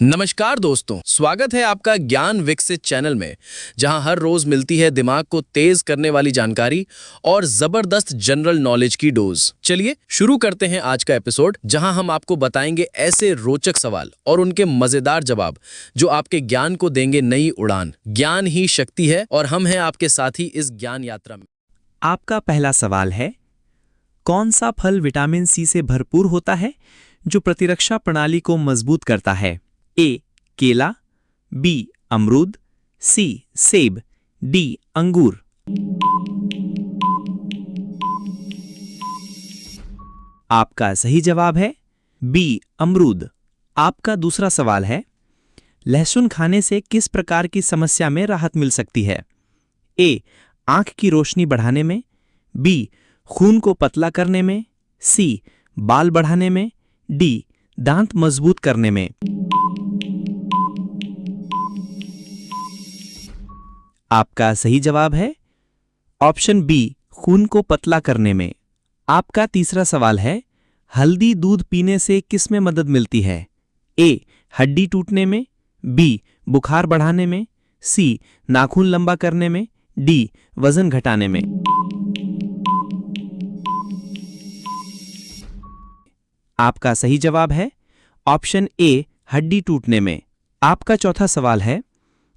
नमस्कार दोस्तों, स्वागत है आपका ज्ञान विकसित चैनल में, जहां हर रोज मिलती है दिमाग को तेज करने वाली जानकारी और जबरदस्त जनरल नॉलेज की डोज। चलिए शुरू करते हैं आज का एपिसोड, जहां हम आपको बताएंगे ऐसे रोचक सवाल और उनके मजेदार जवाब जो आपके ज्ञान को देंगे नई उड़ान। ज्ञान ही शक्ति है और हम हैं आपके साथी इस ज्ञान यात्रा में। आपका पहला सवाल है, कौन सा फल विटामिन सी से भरपूर होता है जो प्रतिरक्षा प्रणाली को मजबूत करता है? ए. केला, बी. अमरूद, सी. सेब, डी. अंगूर। आपका सही जवाब है बी. अमरूद। आपका दूसरा सवाल है, लहसुन खाने से किस प्रकार की समस्या में राहत मिल सकती है? ए. आंख की रोशनी बढ़ाने में, बी. खून को पतला करने में, सी. बाल बढ़ाने में, डी. दांत मजबूत करने में। आपका सही जवाब है ऑप्शन बी, खून को पतला करने में। आपका तीसरा सवाल है, हल्दी दूध पीने से किस में मदद मिलती है? ए. हड्डी टूटने में, बी. बुखार बढ़ाने में, सी. नाखून लंबा करने में, डी. वजन घटाने में। आपका सही जवाब है ऑप्शन ए, हड्डी टूटने में। आपका चौथा सवाल है,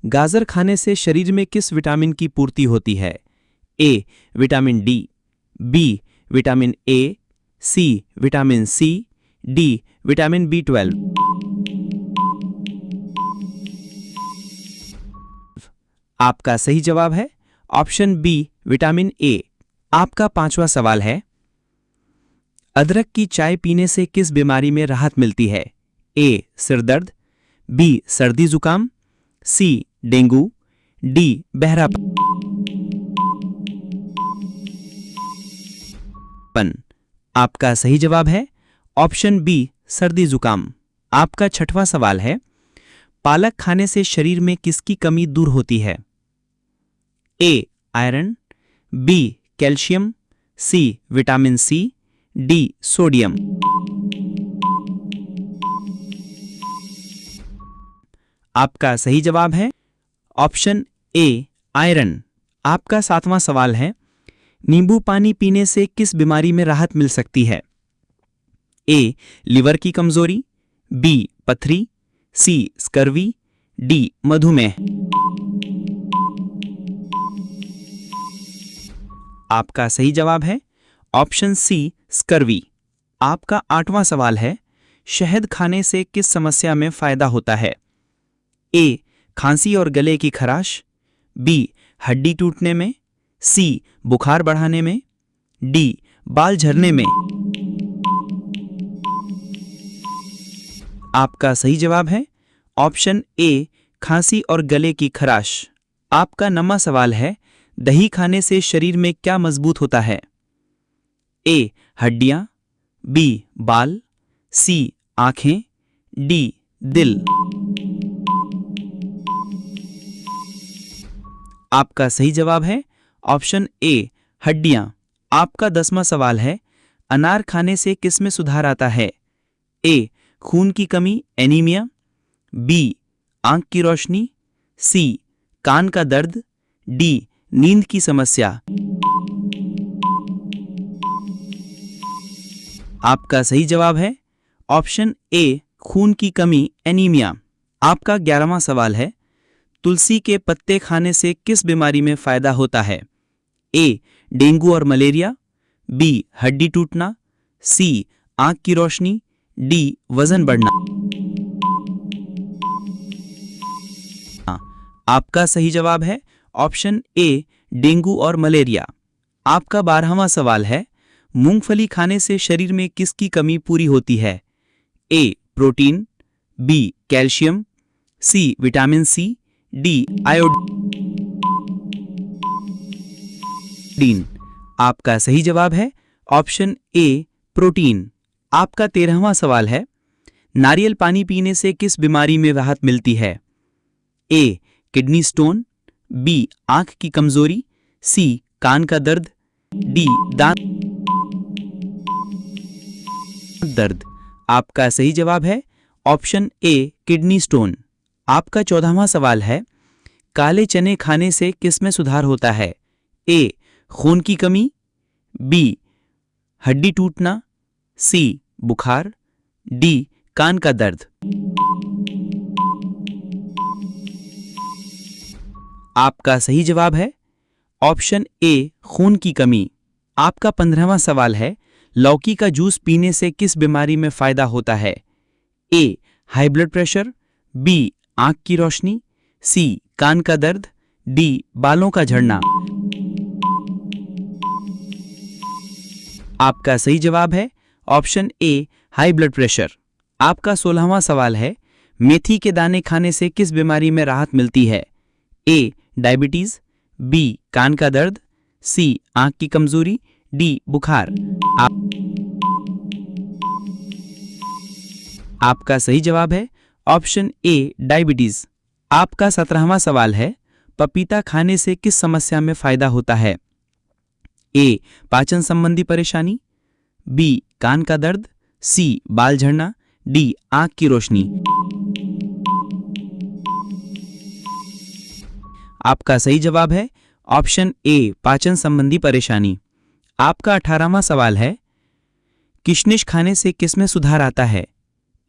गाजर खाने से शरीर में किस विटामिन की पूर्ति होती है? A. Vitamin D, B. Vitamin A, C. Vitamin C, D. Vitamin B12। आपका सही जवाब है ऑप्शन बी, विटामिन ए। आपका पांचवा सवाल है, अदरक की चाय पीने से किस बीमारी में राहत मिलती है? ए. सिरदर्द, बी. सर्दी जुकाम, सी. Dengue, D. बहरापन। आपका सही जवाब है ऑप्शन बी, सर्दी जुकाम। आपका छठवां सवाल है, पालक खाने से शरीर में किसकी कमी दूर होती है? A. Iron, B. Calcium, C. Vitamin C, D. Sodium. आपका सही जवाब है ऑप्शन ए, आयरन। आपका सातवां सवाल है, नींबू पानी पीने से किस बीमारी में राहत मिल सकती है? ए. लिवर की कमजोरी, बी. पथरी, सी. Scurvy, D. मधुमेह। आपका सही जवाब है ऑप्शन सी, स्कर्वी। आपका आठवां सवाल है, शहद खाने से किस समस्या में फायदा होता है? ए. खांसी और गले की खराश, बी. हड्डी टूटने में, सी. बुखार बढ़ाने में, डी. बाल झड़ने में। आपका सही जवाब है ऑप्शन ए, खांसी और गले की खराश। आपका नौवां सवाल है, दही खाने से शरीर में क्या मजबूत होता है? ए. हड्डियां, बी. बाल, सी. आंखें, डी. दिल। आपका सही जवाब है ऑप्शन ए, हड्डियां। आपका 10वां सवाल है, अनार खाने से किस में सुधार आता है? ए. खून की कमी, एनीमिया, बी. आंख की रोशनी, सी. कान का दर्द, डी. नींद की समस्या। आपका सही जवाब है ऑप्शन ए, खून की कमी, एनीमिया। आपका 11वां सवाल है, तुलसी के पत्ते खाने से किस बीमारी में फायदा होता है? ए. डेंगू और मलेरिया, बी. हड्डी टूटना, सी. आंख की रोशनी, डी. वजन बढ़ना। आपका सही जवाब है ऑप्शन ए, डेंगू और मलेरिया। आपका 12वां सवाल है, मूंगफली खाने से शरीर में किसकी कमी पूरी होती है? A. Protein, B. Calcium, C. Vitamin C, D. Iodine. आपका सही जवाब है ऑप्शन ए, प्रोटीन। आपका 13वां सवाल है, नारियल पानी पीने से किस बीमारी में राहत मिलती है? ए. Kidney stone, B. आंख की कमजोरी, सी. कान का दर्द, डी. दांत दर्द। आपका सही जवाब है ऑप्शन ए किडनी स्टोन। आपका 14वां सवाल है, काले चने खाने से किस में सुधार होता है? ए खून की कमी, बी हड्डी टूटना, सी बुखार, डी कान का दर्द। आपका सही जवाब है ऑप्शन ए खून की कमी। आपका 15वां सवाल है, लौकी का जूस पीने से किस बीमारी में फायदा होता है? ए हाई ब्लड प्रेशर, बी आंख की रोशनी, सी कान का दर्द, डी बालों का झड़ना। आपका सही जवाब है option A high blood pressure. आपका 16वां सवाल है, मेथी के दाने खाने से किस बीमारी में राहत मिलती है? ए डायबिटीज, बी कान का दर्द, सी आंख की कमजोरी, डी बुखार। आपका सही जवाब है ऑप्शन ए डायबिटीज। आपका 17वां सवाल है, पपीता खाने से किस समस्या में फायदा होता है? ए पाचन संबंधी परेशानी, बी कान का दर्द, सी बाल झड़ना, डी आंख की रोशनी। आपका सही जवाब है ऑप्शन ए पाचन संबंधी परेशानी। आपका 18वां सवाल है, किशमिश खाने से किस में सुधार आता है?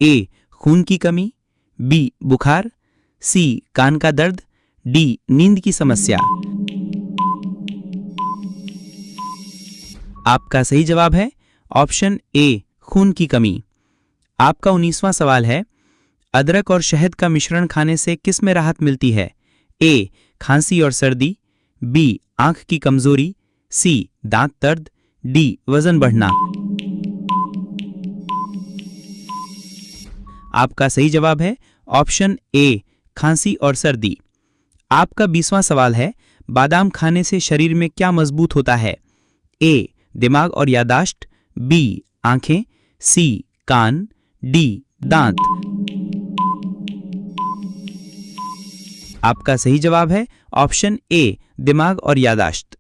ए खून की कमी, बी बुखार, सी कान का दर्द, डी नींद की समस्या। आपका सही जवाब है ऑप्शन ए खून की कमी। आपका 19वां सवाल है, अदरक और शहद का मिश्रण खाने से किस में राहत मिलती है? ए खांसी और सर्दी, बी आंख की कमजोरी, सी दांत दर्द, डी वजन बढ़ना। आपका सही जवाब है ऑप्शन ए खांसी और सर्दी। आपका 20वां सवाल है, बादाम खाने से शरीर में क्या मजबूत होता है? ए दिमाग और यादाश्त, बी आंखें, सी कान, डी दांत। आपका सही जवाब है ऑप्शन ए दिमाग और यादाश्त।